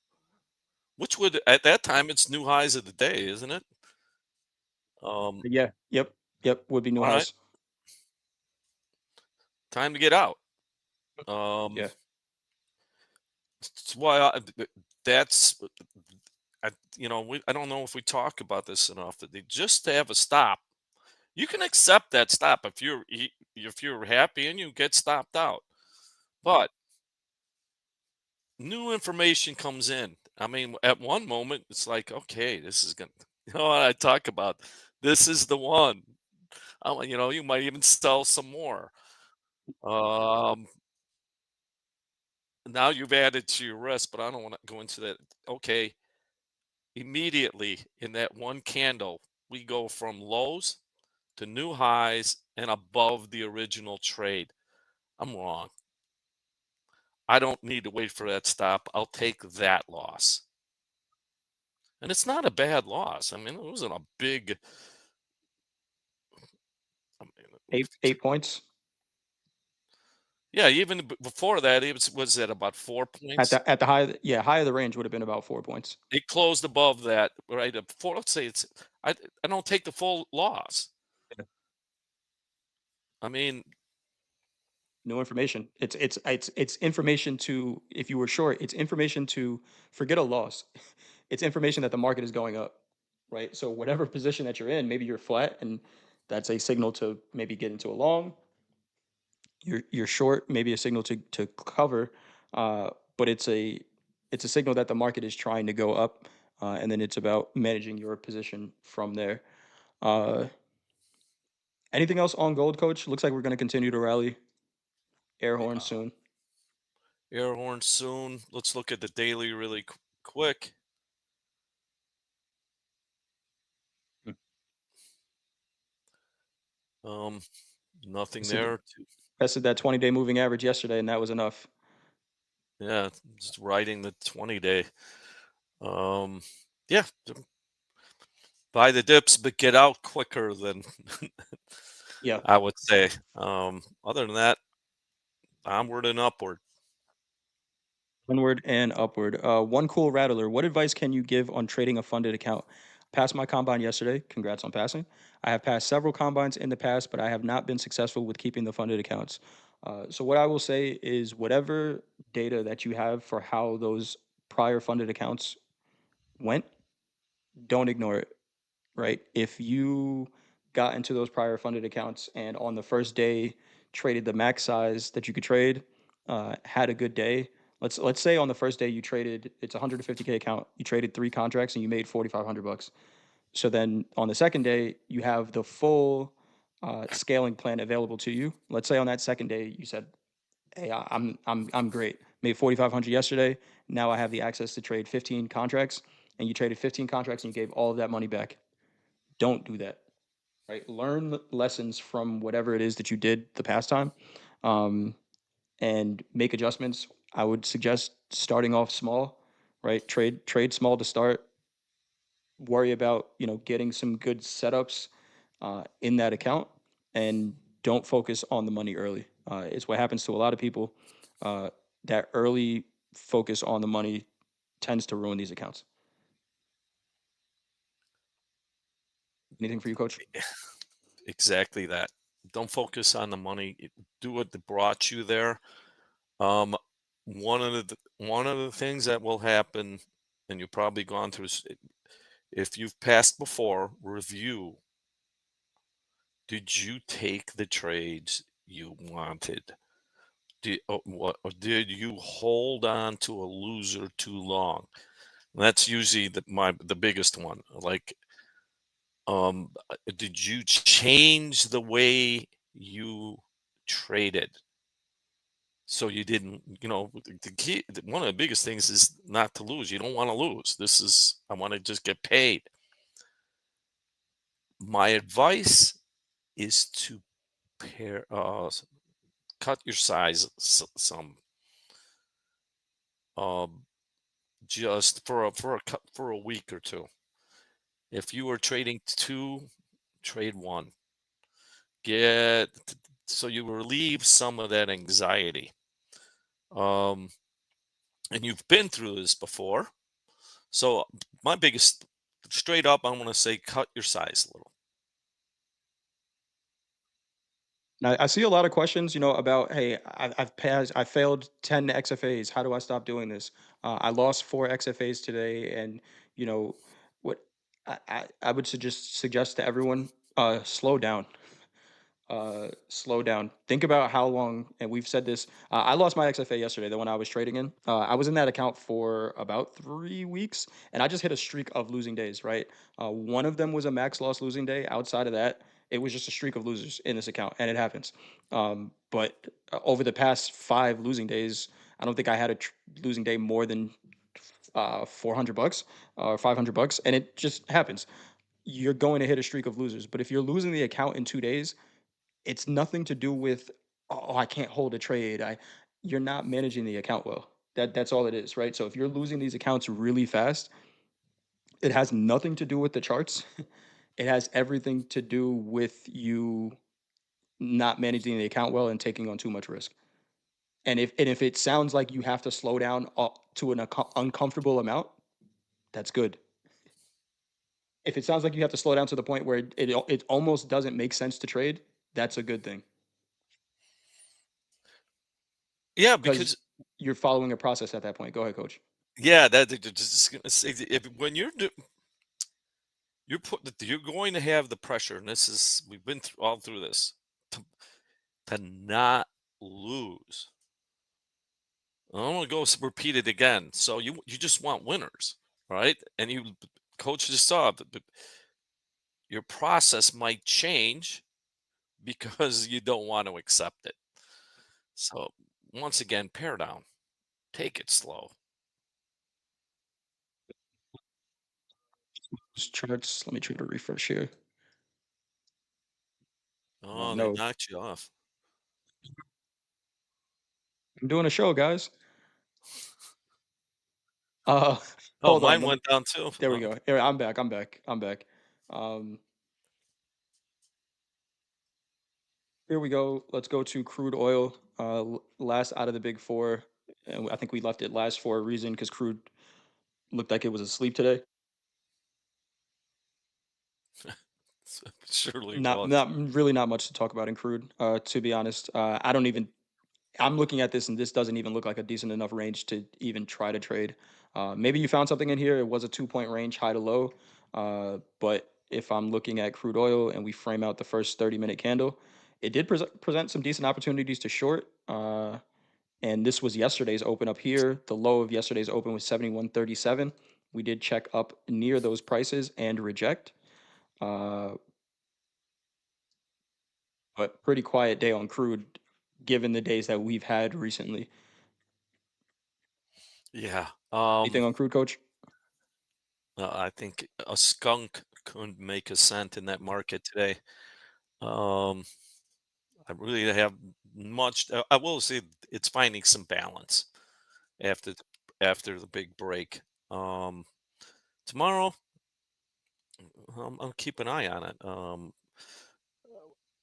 which would at that time it's new highs of the day, isn't it? Yeah. Yep. Yep. Would be new All right, highs. time to get out. Um, Yeah. that's why that's I don't know if we talk about this enough. That just to have a stop, you can accept that stop if you're happy and you get stopped out. But new information comes in. I mean, at one moment, it's like, okay, this is gonna, what I talk about. This is the one. You might even sell some more. Um, Now you've added to your risk, but I don't want to go into that. Okay, immediately in that one candle, we go from lows to new highs and above the original trade. I'm wrong. I don't need to wait for that stop. I'll take that loss. And it's not a bad loss. I mean, it wasn't a big. I mean, Eight points yeah, even before that, it was at about four at points. the high. Yeah, high of the range would have been about 4 points. It closed above that, right? Before, let's say I don't take the full loss. Yeah. I mean, New information. It's information to, if you were short, it's information to forget a loss. It's information that the market is going up, right? So whatever position that you're in, maybe you're flat, and that's a signal to maybe get into a long. You're short, maybe a signal to cover, but it's a signal that the market is trying to go up, and then it's about managing your position from there. Uh, Anything else on gold, coach? Looks like we're going to continue to rally. Air horn yeah, soon. air horn soon. Let's look at the daily really quick. Hmm. Um, Nothing Tested, there. tested that 20-day moving average yesterday, and that was enough. Yeah, just riding the 20-day. Um, yeah, buy the dips, but get out quicker than Yeah. I would say. Other than that, onward and upward. Onward and upward. One cool rattler. What advice can you give on trading a funded account? Passed my combine yesterday. Congrats on passing. I have passed several combines in the past, but I have not been successful with keeping the funded accounts. So what I will say is whatever data that you have for how those prior funded accounts went, don't ignore it, right? If you got into those prior funded accounts and on the first day traded the max size that you could trade, had a good day. Let's say on the first day you traded, it's a 150K account. You traded three contracts and you made 4,500 bucks. So then on the second day you have the full scaling plan available to you. Let's say on that second day you said, "Hey, I'm great. Made 4,500 yesterday. Now I have the access to trade 15 contracts." And you traded 15 contracts and you gave all of that money back. Don't do that, right? Learn lessons from whatever it is that you did the past time, um, and make adjustments. I would suggest starting off small, right? Trade small to start. Worry about getting some good setups in that account, and don't focus on the money early. It's what happens to a lot of people. Uh, that early focus on the money tends to ruin these accounts. Anything for you, Coach? Exactly that. Don't focus on the money. Do what brought you there. Um, one of the things that will happen, and you've probably gone through, if you've passed before, review. Did you take the trades you wanted? Or did you hold on to a loser too long? That's usually the biggest one. Like, did you change the way you traded so you didn't? The key, one of the biggest things is not to lose. You don't want to lose. I want to just get paid. My advice is to pair, cut your size some, um, just for a week or two. If you were trading two, trade one. Get so you relieve some of that anxiety. Um, and you've been through this before. So my biggest, straight up, I'm going to say cut your size a little. Now, I see a lot of questions, about, hey, I failed 10 XFAs. How do I stop doing this? I lost four XFAs today, and you know what? I would suggest to everyone, slow down. Slow down. Think about how long, and we've said this. I lost my XFA yesterday, the one I was trading in. I was in that account for about 3 weeks, and I just hit a streak of losing days, right? One of them was a max loss losing day. Outside of that, it was just a streak of losers in this account, and it happens. But over the past five losing days, I don't think I had a losing day more than 400 bucks or 500 bucks, and it just happens. You're going to hit a streak of losers, but if you're losing the account in 2 days, it's nothing to do with, "Oh, I can't hold a trade." You're not managing the account well. That's all it is, right? So if you're losing these accounts really fast, it has nothing to do with the charts. It has everything to do with you not managing the account well and taking on too much risk. And if it sounds like you have to slow down to an uncomfortable amount, that's good. If it sounds like you have to slow down to the point where it almost doesn't make sense to trade, that's a good thing, Yeah, because because you're following a process at that point. Go ahead, Coach. yeah, just gonna say, if when you're going to have the pressure, and this is we've been all through this, to, to not lose. I'm gonna repeat it again. So you just want winners, right? And coach just saw that your process might change because you don't want to accept it. So once again, pare down, take it slow. Charts. Let me try to refresh here. Oh, they No, knocked you off. I'm doing a show, guys. Uh, Oh, hold on. mine went down too. There we go. Here, I'm back. I'm back. I'm back. Um, Here we go. Let's go to crude oil. Last out of the big four, and I think we left it last for a reason because crude looked like it was asleep today. Surely Not was. not really not much to talk about in crude. To be honest, I don't even. I'm looking at this and this doesn't even look like a decent enough range to even try to trade. Maybe you found something in here. It was a 2 point range, high to low. But if I'm looking at crude oil and we frame out the first 30-minute candle, it did present some decent opportunities to short. And this was yesterday's open up here. The low of yesterday's open was 71.37. We did check up near those prices and reject. Uh, but pretty quiet day on crude given the days that we've had recently. Yeah. Anything on crude, coach? I think a skunk couldn't make a cent in that market today. Um, I really have much. I will say it's finding some balance after after the big break. Um, Tomorrow, I'll keep an eye on it.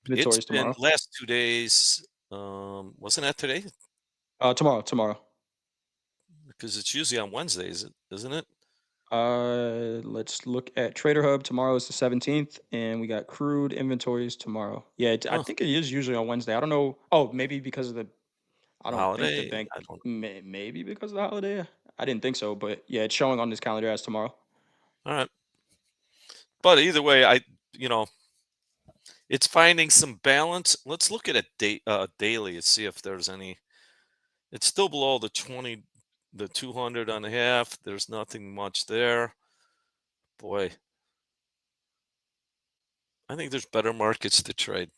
It's Inventories been tomorrow. last 2 days. Wasn't that today? Tomorrow. Because it's usually on Wednesdays, isn't it? Let's look at Trader Hub. Tomorrow is the 17th, and we got crude inventories tomorrow. Yeah, I Huh, think it is usually on Wednesday. I don't know. Oh, maybe because of the. I the don't think the holiday. bank. I don't. Maybe because of the holiday. I didn't think so, but yeah, it's showing on this calendar as tomorrow. All right, but either way, you know it's finding some balance. Let's look at it daily and see if there's any. It's still below the 20, the 200 on the half. There's nothing much there. Boy, I think there's better markets to trade.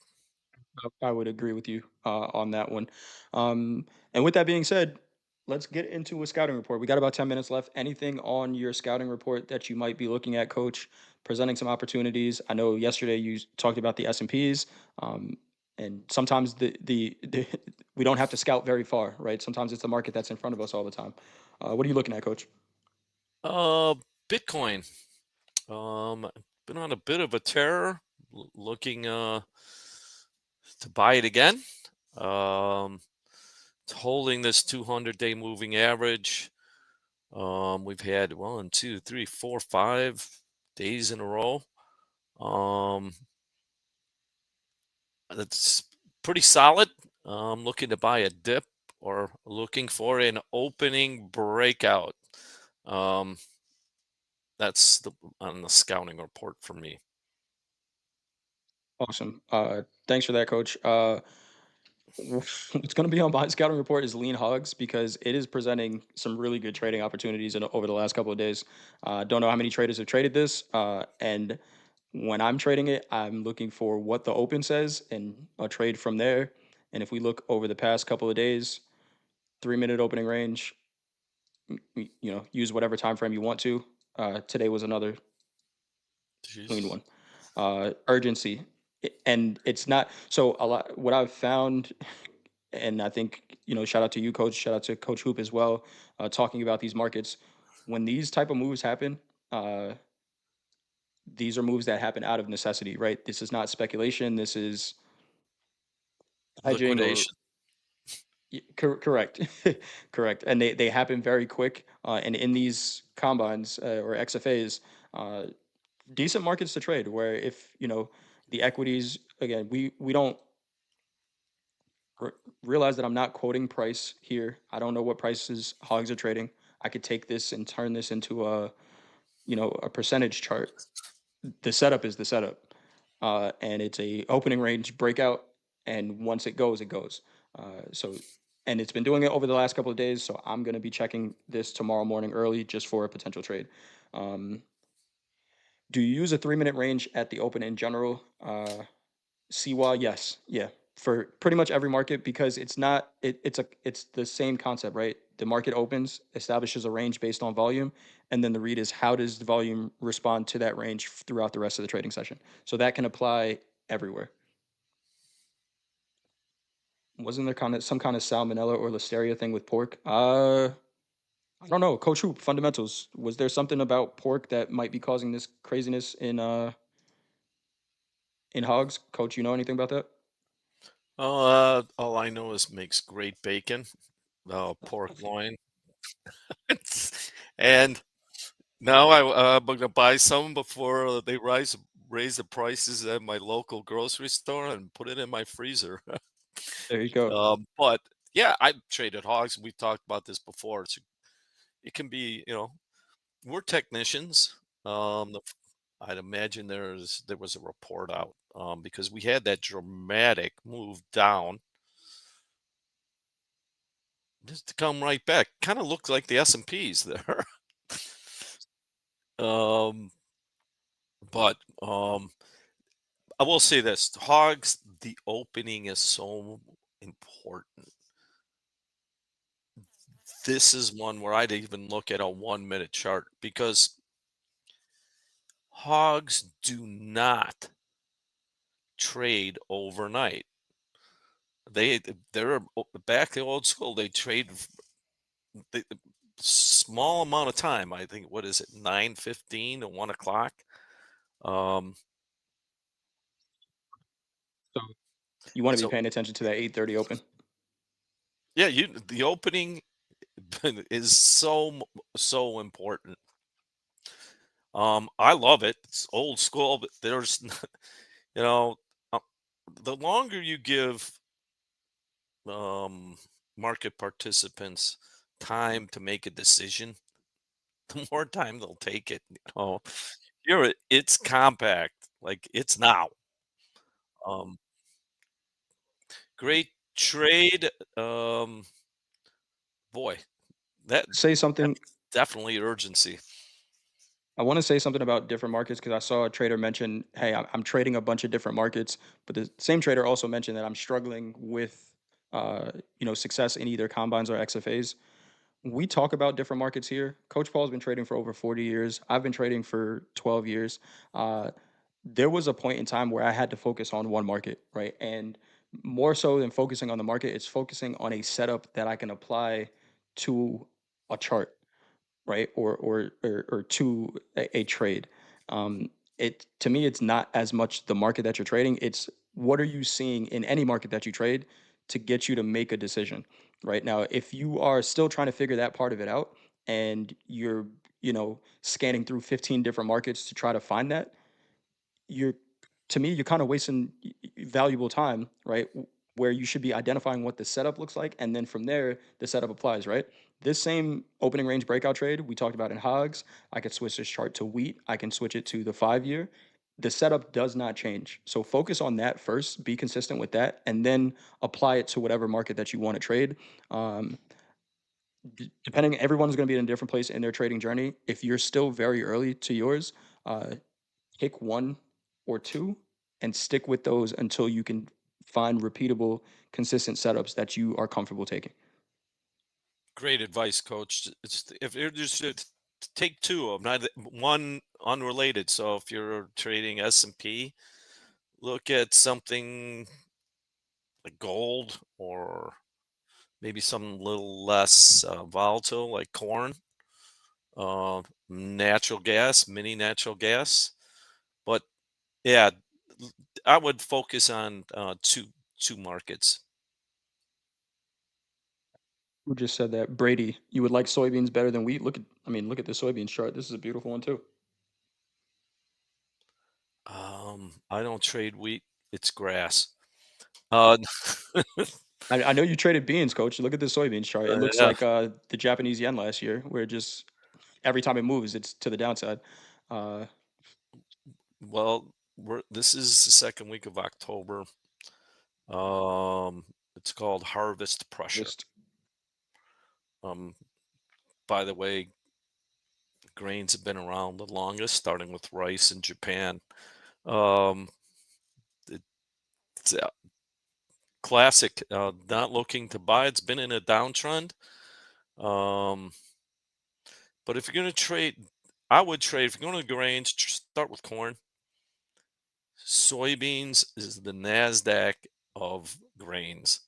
I would agree with you on that one. And with that being said, let's get into a scouting report. We got about 10 minutes left. Anything on your scouting report that you might be looking at, Coach? Presenting some opportunities. I know yesterday you talked about the S&Ps, and sometimes the we don't have to scout very far, right? Sometimes it's the market that's in front of us all the time. What are you looking at, Coach? Uh, Bitcoin. Been on a bit of a tear. Looking to buy it again. Um, it's holding this 200-day moving average. We've had 5 days in a row. Um, that's pretty solid. Looking to buy a dip or looking for an opening breakout. Um, that's on the scouting report for me. Awesome. Thanks for that, Coach. What's going to be on my scouting report is lean hogs because it is presenting some really good trading opportunities over the last couple of days. Don't know how many traders have traded this, and when I'm trading it, I'm looking for what the open says and a trade from there. And if we look over the past couple of days, 3 minute opening range, use whatever time frame you want to. Today was another clean Jesus. one. Urgency, and it's not so a lot. What I've found and I think shout out to you, Coach. Shout out to Coach Hoop as well. Talking about these markets, when these type of moves happen, uh, these are moves that happen out of necessity, right? This is not speculation. This is hedging or Liquidation. correct, correct. And they happen very quick. And in these combines or XFAs, uh, decent markets to trade. Where if the equities again, we don't re- realize that I'm not quoting price here. I don't know what prices hogs are trading. I could take this and turn this into a percentage chart. The setup is the setup, and it's a opening range breakout. And once it goes, it goes. So, and it's been doing it over the last couple of days. So I'm going to be checking this tomorrow morning early just for a potential trade. Um, do you use a 3 minute range at the open in general? CWA, yes, yeah, for pretty much every market because it's the same concept, right? The market opens, establishes a range based on volume, and then the read is how does the volume respond to that range throughout the rest of the trading session. So that can apply everywhere. Wasn't there some kind of salmonella or listeria thing with pork? I don't know. Coach Hoop, fundamentals. Was there something about pork that might be causing this craziness in hogs? Coach, you know anything about that? All I know is makes great bacon, pork loin, and now I'm gonna buy some before they raise the prices at my local grocery store and put it in my freezer. There you go. But yeah, I've traded hogs. We've talked about this before. It can be, we're technicians. The I'd imagine there was a report out because we had that dramatic move down just to come right back. Kind of looked like the S&Ps there. um, but I will say this: hogs, the opening is so important. This is one where I'd even look at a 1 minute chart because hogs do not trade overnight. They're back to old school. They trade the small amount of time. I think what is it, 9:15 to 1 o'clock. Um, So you want to be so paying attention to that 8:30 open. yeah, the opening is so important. I love it. It's old school, but there's you know, uh, the longer you give um market participants time to make a decision, the more time they'll take it. It's compact, like it's now. Um, Great trade. Boy, that Say something. that's definitely urgency. I want to say something about different markets because I saw a trader mention, "Hey, I'm trading a bunch of different markets," but the same trader also mentioned that I'm struggling with, success in either combines or XFAs. We talk about different markets here. Coach Paul's been trading for over 40 years. I've been trading for 12 years. Uh, there was a point in time where I had to focus on one market, right? And more so than focusing on the market, it's focusing on a setup that I can apply to a chart, right? Or to a trade. It to me, it's not as much the market that you're trading. It's what are you seeing in any market that you trade to get you to make a decision, right? Now, if you are still trying to figure that part of it out and you're, scanning through 15 different markets to try to find that, you're to me, you're kind of wasting valuable time, right? Where you should be identifying what the setup looks like, and then from there, the setup applies, right? This same opening range breakout trade we talked about in hogs, I could switch this chart to wheat. I can switch it to the 5 year. The setup does not change. So focus on that first, be consistent with that, and then apply it to whatever market that you want to trade. Um, Depending, everyone's going to be in a different place in their trading journey. If you're still very early to yours, uh, pick one or two and stick with those until you can find repeatable, consistent setups that you are comfortable taking. Great advice, coach. It's if you're just take two of them, not one unrelated. So if you're trading S&P, look at something like gold or maybe something a little less volatile like corn, natural gas, mini natural gas. But yeah, I would focus on two markets. Who just said that? Brady, you would like soybeans better than wheat? Look at the soybeans chart. This is a beautiful one too. I don't trade wheat; it's grass. Uh, I know you traded beans, coach. Look at the soybeans chart. It looks yeah. like the Japanese yen last year, where it just every time it moves, it's to the downside. Uh, Well, this is the second week of October. It's called harvest pressure. just Um, by the way, grains have been around the longest, starting with rice in Japan. Um, it's a classic. Not looking to buy. It's been in a downtrend. Um, but if you're going to trade, I would trade. If you're going to grains, start with corn. Soybeans is the NASDAQ of grains.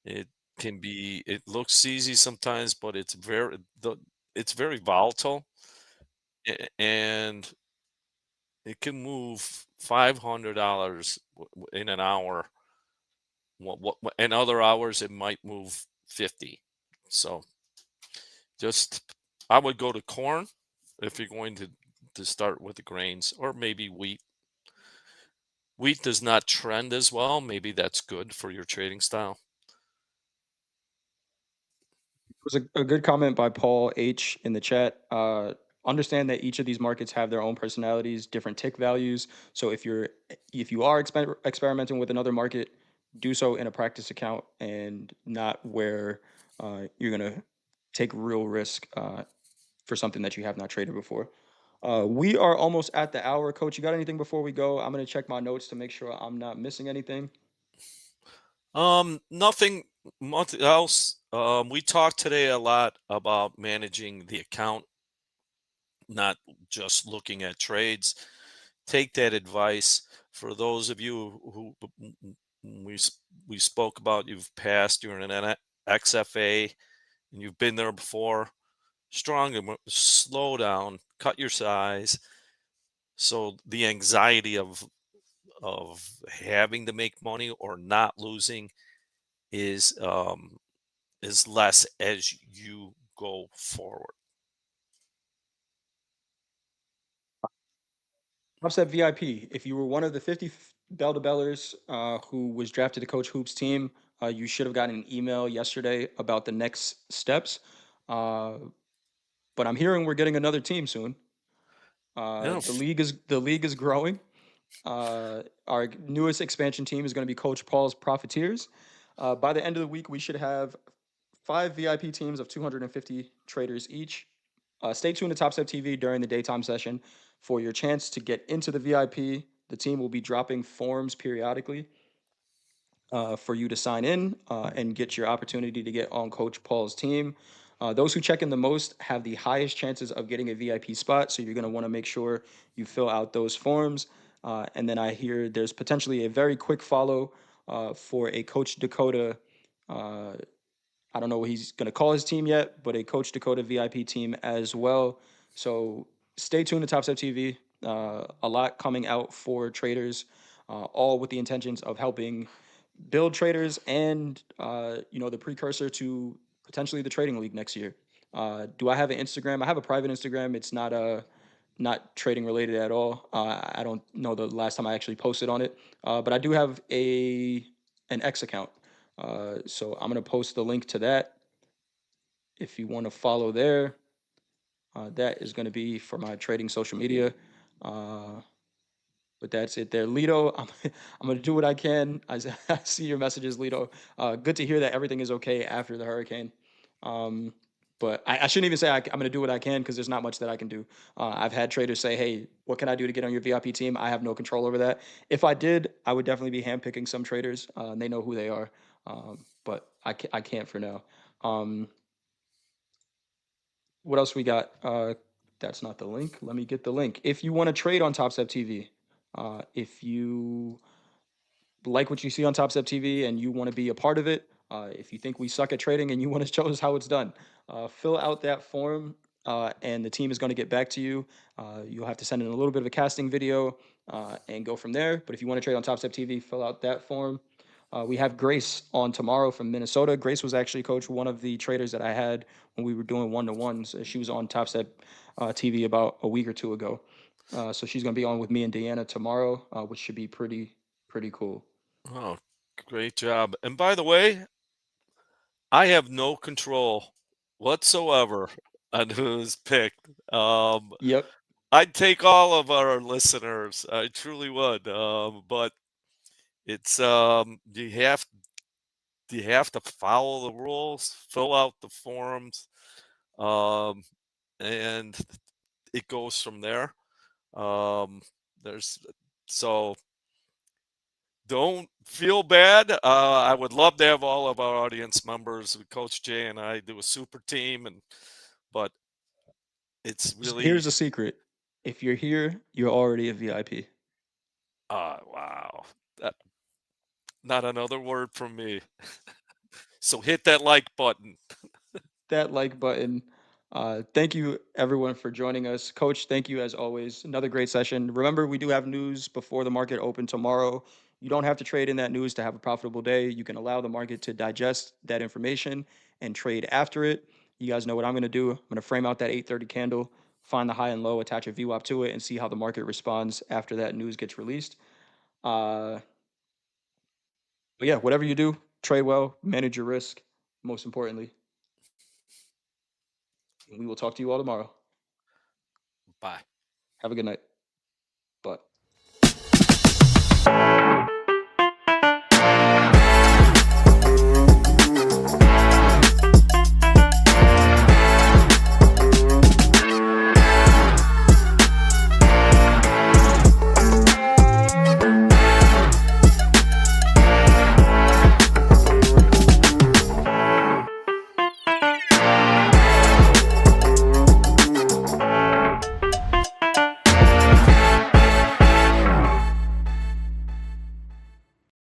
It can be. It looks easy sometimes, but it's very volatile, and it can move $500 in an hour and other hours it might move 50. So just I would go to corn if you're going to start with the grains, or maybe wheat. Wheat does not trend as well. Maybe that's good for your trading style. Was a good comment by Paul H in the chat. Understand that each of these markets have their own personalities, different tick values. So if you are experimenting with another market, do so in a practice account and not where you're gonna take real risk for something that you have not traded before. We are almost at the hour, Coach. You got anything before we go? I'm gonna check my notes to make sure I'm not missing anything. Nothing much else. We talked today a lot about managing the account, not just looking at trades. Take that advice. For those of you who we spoke about, you've passed, you're in an XFA, and you've been there before. Strong and slow down, cut your size. So the anxiety of having to make money or not losing is less as you go forward. Topstep VIP. If you were one of the 50 bell to bellers who was drafted to Coach Hoop's team, you should have gotten an email yesterday about the next steps. Uh, but I'm hearing we're getting another team soon. Yeah, The league is growing. Our newest expansion team is going to be Coach Paul's Profiteers. By the end of the week, we should have 5 VIP teams of 250 traders each. Stay tuned to Top TV during the daytime session for your chance to get into the VIP. The team will be dropping forms periodically for you to sign in and get your opportunity to get on Coach Paul's team. Those who check in the most have the highest chances of getting a VIP spot, so you're going to want to make sure you fill out those forms. And then I hear there's potentially a very quick follow for a Coach Dakota. I don't know what he's going to call his team yet, but a Coach Dakota VIP team as well. So stay tuned to Top TV. A lot coming out for traders, all with the intentions of helping build traders and the precursor to potentially the trading league next year. Do I have an Instagram? I have a private Instagram. It's not trading related at all. I don't know the last time I actually posted on it, but I do have an X account. So I'm gonna post the link to that if you want to follow there. That is going to be for my trading social media. Uh, but that's it there. Lito, I'm going to do what I can. I see your messages, Lito. Good to hear that everything is okay after the hurricane. Um, but I shouldn't even say I'm going to do what I can because there's not much that I can do. I've had traders say, hey, what can I do to get on your VIP team? I have no control over that. If I did, I would definitely be handpicking some traders and they know who they are. But I can't for now. Um, what else we got? That's not the link. Let me get the link. If you want to trade on Topstep TV, if you like what you see on Top Step TV and you want to be a part of it, if you think we suck at trading and you want to show us how it's done, fill out that form and the team is going to get back to you. You'll have to send in a little bit of a casting video and go from there. But if you want to trade on Top Step TV, fill out that form. We have Grace on tomorrow from Minnesota. Grace was actually, coach, one of the traders that I had when we were doing one-to-ones. She was on Top Step TV about a week or two ago. So she's going to be on with me and Deanna tomorrow, which should be pretty cool. oh, great job. And by the way, I have no control whatsoever on who's picked. Yep. I'd take all of our listeners. I truly would. But it's you have to follow the rules, fill out the forms, um, and it goes from there. There's so don't feel bad. I would love to have all of our audience members. Coach Jay and I do a super team, but it's really Here's a secret. If you're here, you're already a VIP. wow. That, not another word from me. So hit that like button. That like button. Thank you everyone for joining us. Coach, thank you as always. Another great session. Remember, we do have news before the market open tomorrow. You don't have to trade in that news to have a profitable day. You can allow the market to digest that information and trade after it. You guys know what I'm going to do. I'm going to frame out that 8:30 candle, find the high and low, attach a VWAP to it, and see how the market responds after that news gets released. Uh, but yeah, whatever you do, trade well, manage your risk, most importantly. And we will talk to you all tomorrow. Bye. Have a good night.